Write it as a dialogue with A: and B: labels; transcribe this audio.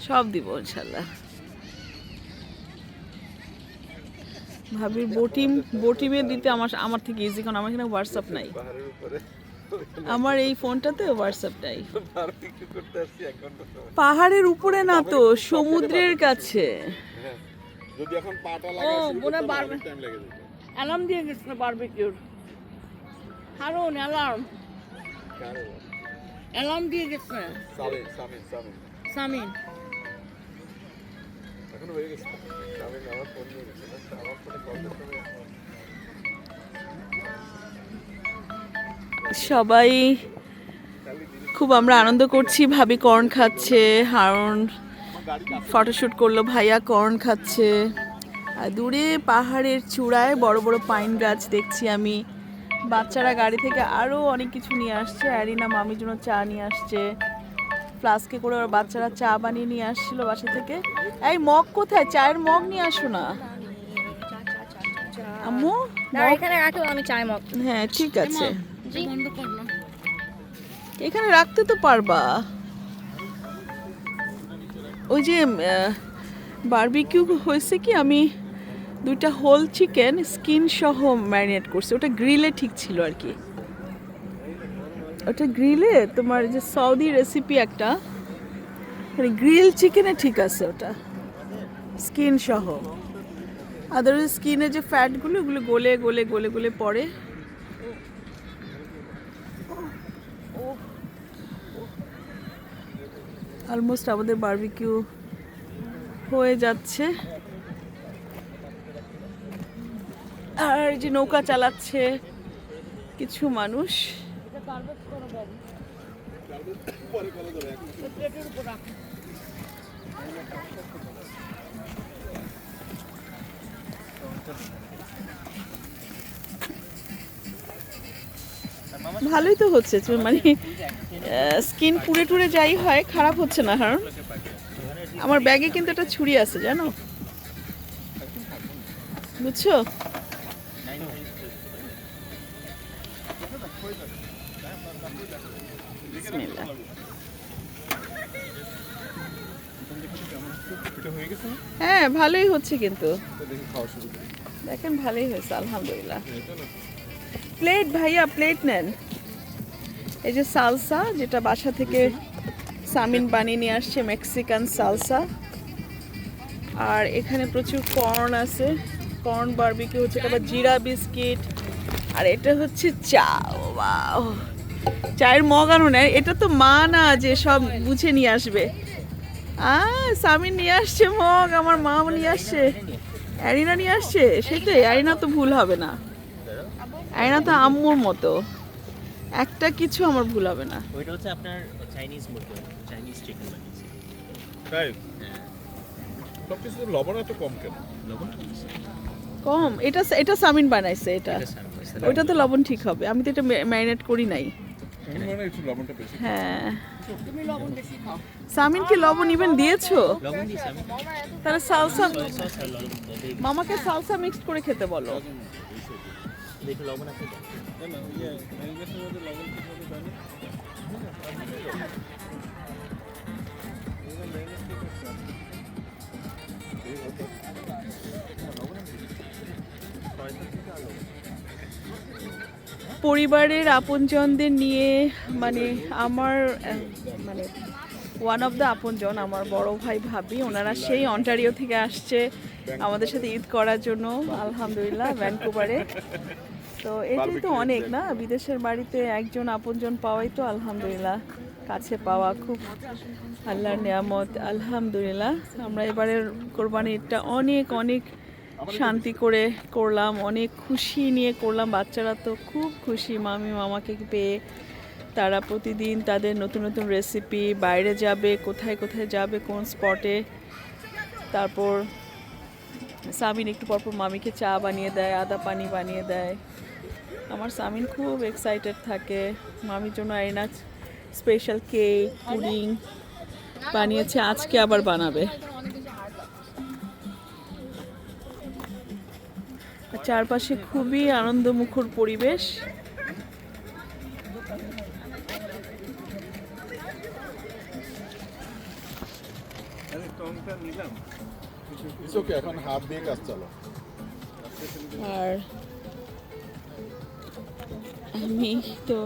A: সব দিব ইনশাল্লাহ। ভাবির বোটিমে দিতে আমার থেকে ইজি, কারণ আমার এখানে হোয়াটসঅ্যাপ নাই। আমার এই ফোনটাতে হোয়াটসঅ্যাপ নাই। পাহাড়ের উপরে না তো, সমুদ্রের কাছে।
B: যদি এখন পাটা লাগা শুরু করতে অনেক টাইম লেগে যেত।
A: অ্যালার্ম দিয়ে গেছিল বারবিকিউর। হারুন অ্যালার্ম দিয়ে গেছে। সামিন
B: এখন হয়ে গেছে। সামিন আমার ফোন নিয়ে গেছে। আমার ফোনে কল করতে
A: সবাই খুব আমরা আনন্দ করছি। ভাবি কর্ন খাচ্ছে, হারুন ফটোশুট করলো, ভাইয়া কর্ন খাচ্ছে। আর দূরে পাহাড়ের চূড়ায় বড় বড় পাইন গাছ দেখছি আমি। বাচ্চারা গাড়ি থেকে আরও অনেক কিছু নিয়ে আসছে। অ্যারিনা মামির জন্য চা নিয়ে আসছে, ফ্লাস্কে করে ওর বাচ্চারা চা বানিয়ে নিয়ে আসছিল বাসা থেকে। এই মগ কোথায়? চায়ের মগ নিয়ে আসো না আম্মু।
C: এখানে রাখো, আমি চাই মগ।
A: হ্যাঁ ঠিক আছে, এখানে রাখতে তো পারবা। ওই যে বারবিকিউ হয়েছে কি, আমি 2টা হোল চিকেন স্কিন সহ ম্যারিনেট করছি। ওটা গ্রিলে ঠিক ছিল আর কি। ওটা গ্রিলে তোমার যে সৌদি রেসিপি একটা, গ্রিল চিকেনে ঠিক আছে ওটা স্কিন সহ। আদারওয়াইজ স্কিনের যে ফ্যাটগুলো ওগুলো গলে গলে গলে গলে পড়ে। অলমোস্ট আমাদের বারবিকিউ হয়ে যাচ্ছে। আর যে নৌকা চালাচ্ছে কিছু মানুষ। ভালোই তো হচ্ছে, মানে স্কিন পুড়ে টুড়ে যাই হয়, খারাপ হচ্ছে না। কারণ আমার ব্যাগে কিন্তু একটা ছুরি আছে জানো, বুঝছো? হ্যাঁ ভালোই হচ্ছে কিন্তু দেখেন, ভালোই হয়েছে আলহামদুলিল্লাহ। প্লেট ভাইয়া, প্লেট নেন। এই যে সালসা, যেটা বাসা থেকে সামিন বানিয়ে নিয়ে আসছে, মেক্সিকান সালসা। আর এখানে প্রচুর কর্ন আছে, কর্ন বারবিকিউ হচ্ছে। এটা আবার জিরা বিস্কিট। আর এটা হচ্ছে চা। ওয়াও, চায়ের মগ আনো না, এটা তো মা না যে সব বুঝে নিয়ে আসবে। সামিন নিয়ে আসছে মগ, আমার মা নিয়ে আসছে, অ্যারিনা নিয়ে আসছে। সেটাই, অ্যারিনা তো ভুল হবে না, অ্যারিনা তো আম্মুর মতো, একটা কিছু আমার ভুল হবে না।
D: ওইটা হচ্ছে আপনার চাইনিজ মুরগি, চাইনিজ চিকেন বানিয়েছে।
B: তাই সবকিছু লবণ এত কম কেন?
D: লবণ
A: কম? এটা সামিন বানাইছে। এটা ওইটা তো লবণ ঠিক হবে, আমি তো এটা ম্যারিনেট করি নাই।
B: আমি মনে হয় একটু লবণটা বেশি।
A: হ্যাঁ, সামিন কি লবণ ইভেন দিয়েছো?
D: লবণ দিয়েছি আমি।
A: তাহলে সালসা, মামাকে সালসা মিক্সড করে খেতে বলো।
D: দেখো লবণ আছে তো?
B: না ইয়ে ম্যারিনেশনের মধ্যে লবণ কিভাবে জানি?
A: পরিবারের আপনজনদের নিয়ে, মানে আমার মানে ওয়ান অফ দ্য আপনজন আমার বড় ভাই ভাবি, ওনারা সেই অন্টারিও থেকে আসছে আমাদের সাথে ঈদ করার জন্য আলহামদুলিল্লাহ ভ্যানকুভারে। তো এটাই তো অনেক না, বিদেশের বাড়িতে একজন আপনজন পাওয়াই তো আলহামদুলিল্লাহ, কাছে পাওয়া খুব আল্লাহর নিয়ামত আলহামদুলিল্লাহ। আমরা এবারের কোরবানির ঈদটা অনেক অনেক শান্তি করে করলাম, অনেক খুশি নিয়ে করলাম। বাচ্চারা তো খুব খুশি মামি মামাকে পেয়ে। তারা প্রতিদিন তাদের নতুন নতুন রেসিপি, বাইরে যাবে, কোথায় কোথায় যাবে, কোন স্পটে। তারপর সামিন একটু পরপর মামিকে চা বানিয়ে দেয়, আদা পানি বানিয়ে দেয়। আমার সামিন খুব এক্সাইটেড থাকে। মামির জন্য আইনা স্পেশাল কেক, পুডিং বানিয়েছে, আজকে আবার বানাবে। চারপাশে খুবই আনন্দমুখর পরিবেশ।
B: ইটস ওকে, এখন হাত দিয়ে কাজ চালো।
A: আর আমি তো